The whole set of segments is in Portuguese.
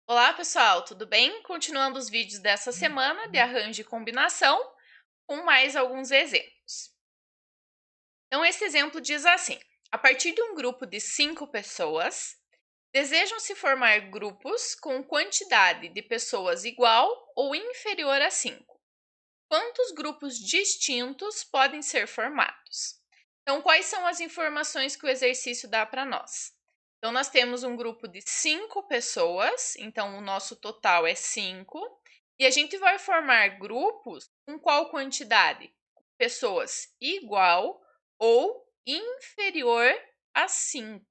Olá, pessoal, tudo bem? Continuando os vídeos dessa semana de arranjo e combinação, com mais alguns exemplos. Então, esse exemplo diz assim: a partir de um grupo de 5 pessoas, desejam se formar grupos com quantidade de pessoas igual ou inferior a 5. Quantos grupos distintos podem ser formados? Então, quais são as informações que o exercício dá para nós? Então, nós temos um grupo de 5 pessoas, então o nosso total é 5, e a gente vai formar grupos com qual quantidade? Pessoas igual ou inferior a 5.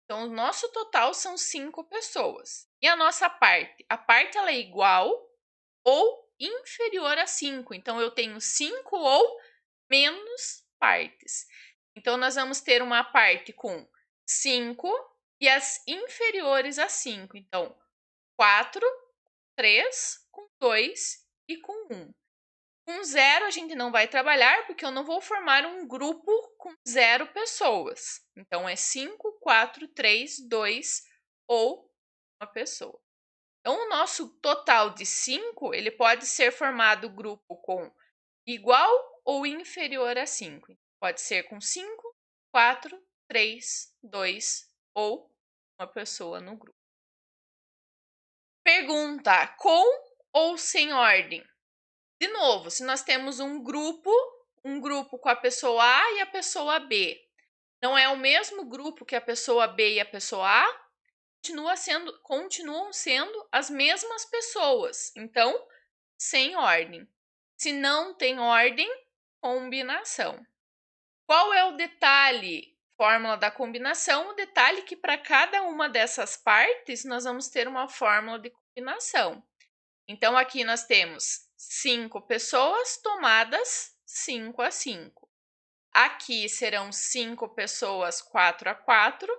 Então, o nosso total são 5 pessoas. E a nossa parte? A parte ela é igual ou inferior a 5. Então, eu tenho 5 ou menos partes. Então, nós vamos ter uma parte com 5 e as inferiores a 5. Então, 4, 3, com 2 e com 1. Com 0 a gente não vai trabalhar porque eu não vou formar um grupo com 0 pessoas. Então, é 5, 4, 3, 2 ou uma pessoa. Então, o nosso total de 5, ele pode ser formado grupo com igual ou inferior a 5. Pode ser com 5, 4, 3, 2 ou uma pessoa no grupo. Pergunta: com ou sem ordem? De novo, se nós temos um grupo com a pessoa A e a pessoa B, não é o mesmo grupo que a pessoa B e a pessoa A, continuam sendo as mesmas pessoas. Então, sem ordem. Se não tem ordem, combinação. Qual é o detalhe? Fórmula da combinação, o detalhe que para cada uma dessas partes nós vamos ter uma fórmula de combinação. Então, aqui nós temos 5 pessoas tomadas 5 a 5. Aqui serão 5 pessoas 4 a 4.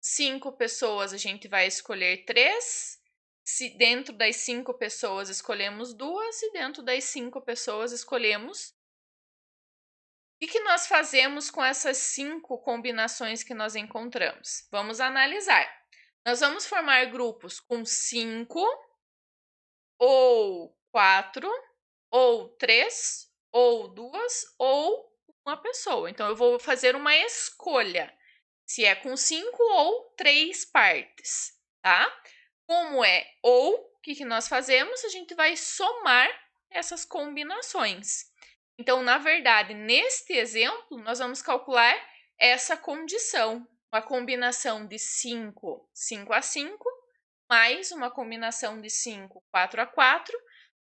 5 pessoas a gente vai escolher 3. Se dentro das 5 pessoas escolhemos 2 e dentro das 5 pessoas escolhemos. O que nós fazemos com essas 5 combinações que nós encontramos? Vamos analisar. Nós vamos formar grupos com 5, ou 4, ou 3, ou 2, ou uma pessoa. Então, eu vou fazer uma escolha, se é com 5 ou 3 partes, tá? Como é ou, o que nós fazemos? A gente vai somar essas combinações. Então, na verdade, neste exemplo, nós vamos calcular essa condição. Uma combinação de 5, 5 a 5, mais uma combinação de 5, 4 a 4,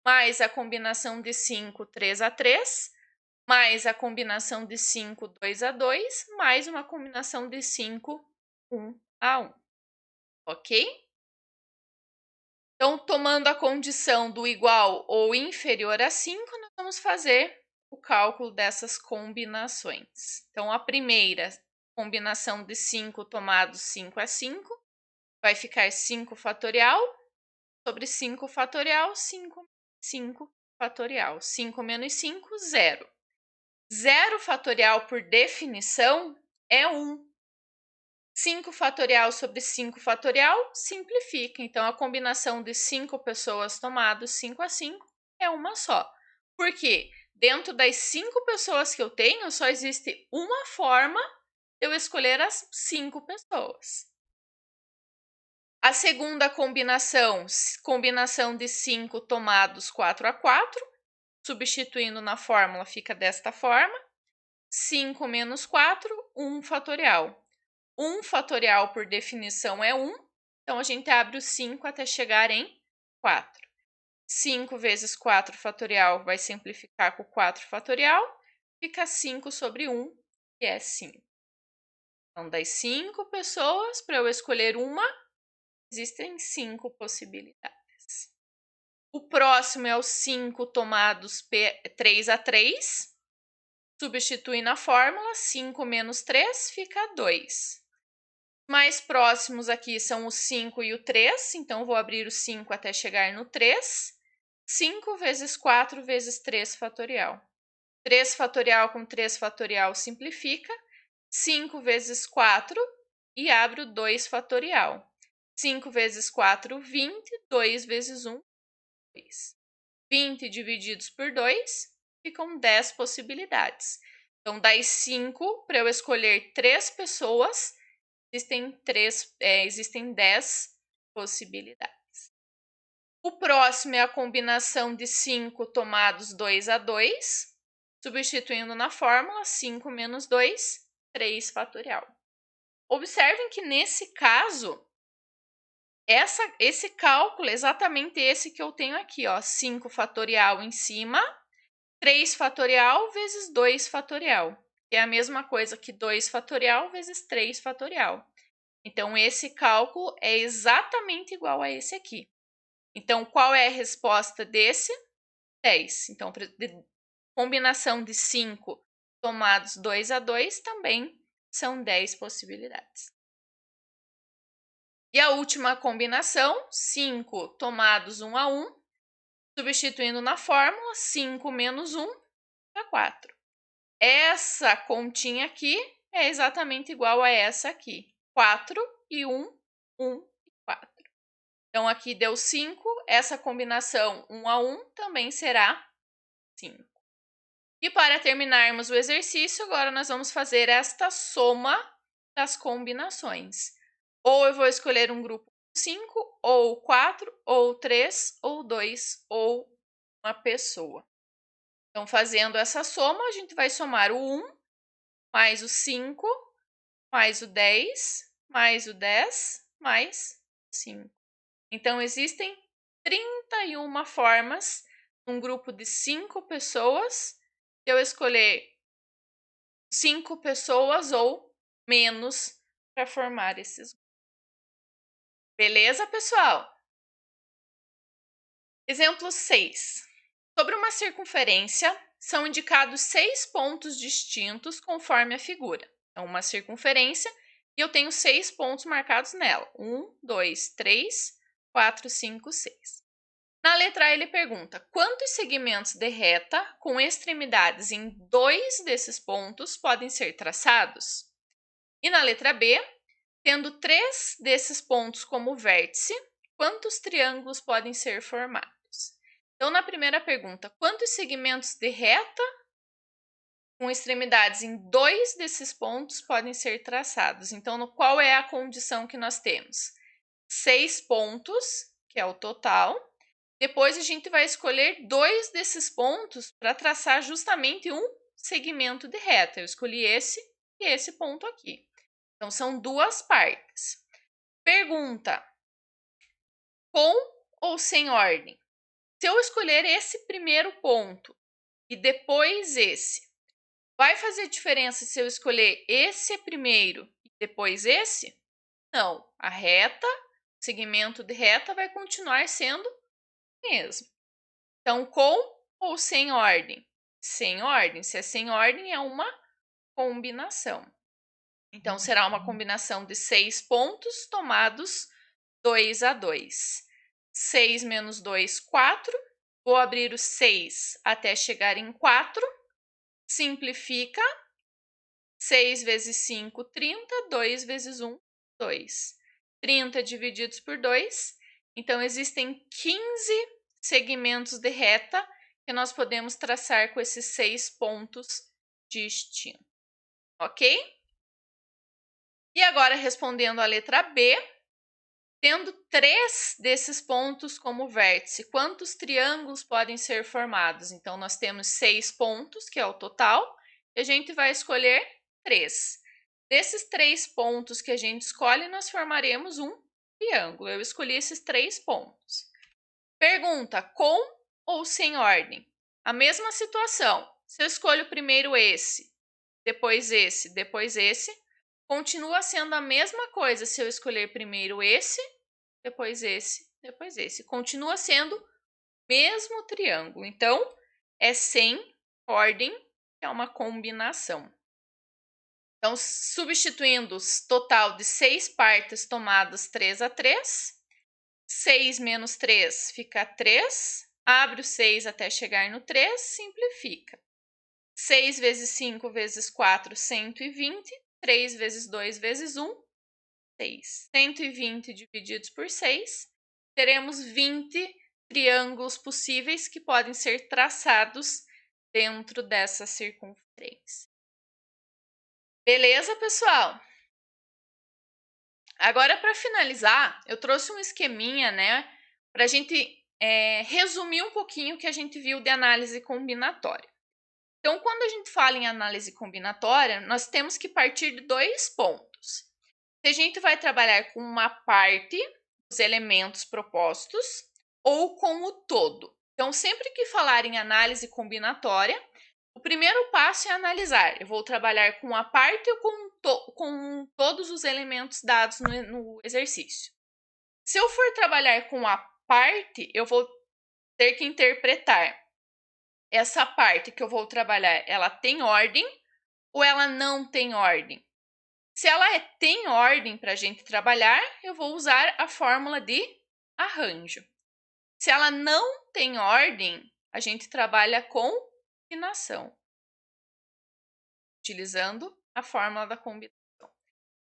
mais a combinação de 5, 3 a 3, mais a combinação de 5, 2 a 2, mais uma combinação de 5, 1 a 1. Ok? Então, tomando a condição do igual ou inferior a 5, nós vamos fazer o cálculo dessas combinações. Então, a primeira combinação de 5 tomados 5 a 5 vai ficar 5 fatorial sobre 5 fatorial, 5 fatorial. 5 menos 5, 0. 0 fatorial, por definição, é 1. 5 fatorial sobre 5 fatorial simplifica. Então, a combinação de 5 pessoas tomados 5 a 5 é uma só. Por quê? Dentro das 5 pessoas que eu tenho, só existe uma forma de eu escolher as 5 pessoas. A segunda combinação de 5 tomados 4 a 4, substituindo na fórmula fica desta forma. 5 menos 4, 1 fatorial. 1 fatorial, por definição, é 1. Então, a gente abre o 5 até chegar em 4. 5 vezes 4 fatorial vai simplificar com 4 fatorial. Fica 5 sobre 1, que é 5. Então, das 5 pessoas, para eu escolher uma, existem 5 possibilidades. O próximo é o 5 tomados 3 a 3. Substitui na fórmula, 5 menos 3 fica 2. Mais próximos aqui são o 5 e o 3, então vou abrir o 5 até chegar no 3. 5 vezes 4 vezes 3 fatorial. 3 fatorial com 3 fatorial simplifica. 5 vezes 4 e abro 2 fatorial. 5 vezes 4, 20. 2 vezes 1, 2. 20 divididos por 2, ficam 10 possibilidades. Então, das 5, para eu escolher 3 pessoas, existem 10 possibilidades. O próximo é a combinação de 5 tomados 2 a 2, substituindo na fórmula 5 menos 2, 3 fatorial. Observem que nesse caso, esse cálculo é exatamente esse que eu tenho aqui, ó, 5 fatorial em cima, 3 fatorial vezes 2 fatorial, que é a mesma coisa que 2 fatorial vezes 3 fatorial. Então, esse cálculo é exatamente igual a esse aqui. Então, qual é a resposta desse? 10. Então, combinação de 5 tomados 2 a 2 também são 10 possibilidades. E a última combinação, 5 tomados 1 a 1, substituindo na fórmula, 5 menos 1 dá 4. Essa continha aqui é exatamente igual a essa aqui. 4 e 1, 1 e 4. Então, aqui deu 5. Essa combinação 1 a 1 também será 5. E para terminarmos o exercício, agora nós vamos fazer esta soma das combinações. Ou eu vou escolher um grupo 5, ou 4, ou 3, ou 2, ou uma pessoa. Então, fazendo essa soma, a gente vai somar o 1, mais o 5, mais o 10, mais o 10, mais o 5. Então, existem 31 formas, num grupo de 5 pessoas, de eu escolher 5 pessoas ou menos para formar esses grupos. Beleza, pessoal? Exemplo 6. Sobre uma circunferência, são indicados 6 pontos distintos conforme a figura. Então, uma circunferência e eu tenho 6 pontos marcados nela. 1, 2, 3, 4, 5, 6. Na letra A, ele pergunta quantos segmentos de reta com extremidades em 2 desses pontos podem ser traçados? E na letra B, tendo 3 desses pontos como vértice, quantos triângulos podem ser formados? Então, na primeira pergunta, quantos segmentos de reta com extremidades em 2 desses pontos podem ser traçados? Então, qual é a condição que nós temos? 6 pontos, que é o total. Depois, a gente vai escolher 2 desses pontos para traçar justamente um segmento de reta. Eu escolhi esse e esse ponto aqui. Então, são 2 partes. Pergunta: com ou sem ordem? Se eu escolher esse primeiro ponto e depois esse, vai fazer diferença se eu escolher esse primeiro e depois esse? Não. A reta, o segmento de reta vai continuar sendo o mesmo. Então, com ou sem ordem? Sem ordem. Se é sem ordem, é uma combinação. Então, será uma combinação de 6 pontos tomados 2 a 2. 6 menos 2, 4. Vou abrir o 6 até chegar em 4. Simplifica. 6 vezes 5, 30. 2 vezes 1, 2. 30 divididos por 2. Então, existem 15 segmentos de reta que nós podemos traçar com esses 6 pontos distintos. Ok? E agora, respondendo a letra B, tendo 3 desses pontos como vértice, quantos triângulos podem ser formados? Então, nós temos 6 pontos, que é o total, e a gente vai escolher 3. Desses 3 pontos que a gente escolhe, nós formaremos um triângulo. Eu escolhi esses 3 pontos. Pergunta: com ou sem ordem? A mesma situação. Se eu escolho primeiro esse, depois esse, continua sendo a mesma coisa se eu escolher primeiro esse, depois esse, depois esse. Continua sendo o mesmo triângulo. Então, é sem ordem, que é uma combinação. Então, substituindo o total de 6 partes tomadas 3 a 3, 6 menos 3 fica 3, abre o 6 até chegar no 3, simplifica. 6 vezes 5 vezes 4, 120. 3 vezes 2 vezes 1, 6. 120 divididos por 6, teremos 20 triângulos possíveis que podem ser traçados dentro dessa circunferência. Beleza, pessoal? Agora, para finalizar, eu trouxe um esqueminha, né, para a gente resumir um pouquinho o que a gente viu de análise combinatória. Então, quando a gente fala em análise combinatória, nós temos que partir de 2 pontos. Se a gente vai trabalhar com uma parte dos elementos propostos ou com o todo. Então, sempre que falar em análise combinatória, o primeiro passo é analisar. Eu vou trabalhar com a parte ou com todos os elementos dados no exercício. Se eu for trabalhar com a parte, eu vou ter que interpretar essa parte que eu vou trabalhar, ela tem ordem ou ela não tem ordem? Se ela tem ordem para a gente trabalhar, eu vou usar a fórmula de arranjo. Se ela não tem ordem, a gente trabalha com combinação, utilizando a fórmula da combinação.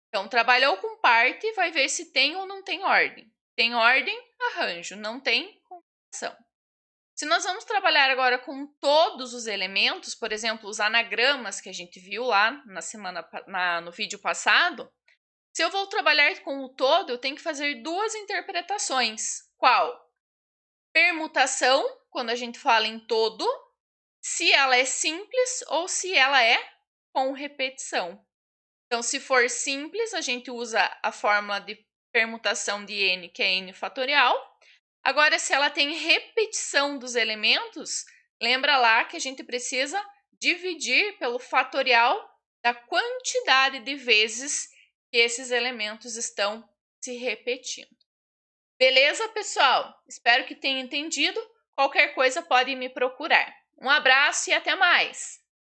Então, trabalhou com parte, vai ver se tem ou não tem ordem. Tem ordem, arranjo. Não tem, combinação. Se nós vamos trabalhar agora com todos os elementos, por exemplo, os anagramas que a gente viu lá no vídeo passado, se eu vou trabalhar com o todo, eu tenho que fazer 2 interpretações. Qual? Permutação, quando a gente fala em todo, se ela é simples ou se ela é com repetição. Então, se for simples, a gente usa a fórmula de permutação de n, que é n fatorial. Agora, se ela tem repetição dos elementos, lembra lá que a gente precisa dividir pelo fatorial da quantidade de vezes que esses elementos estão se repetindo. Beleza, pessoal? Espero que tenham entendido. Qualquer coisa pode me procurar. Um abraço e até mais!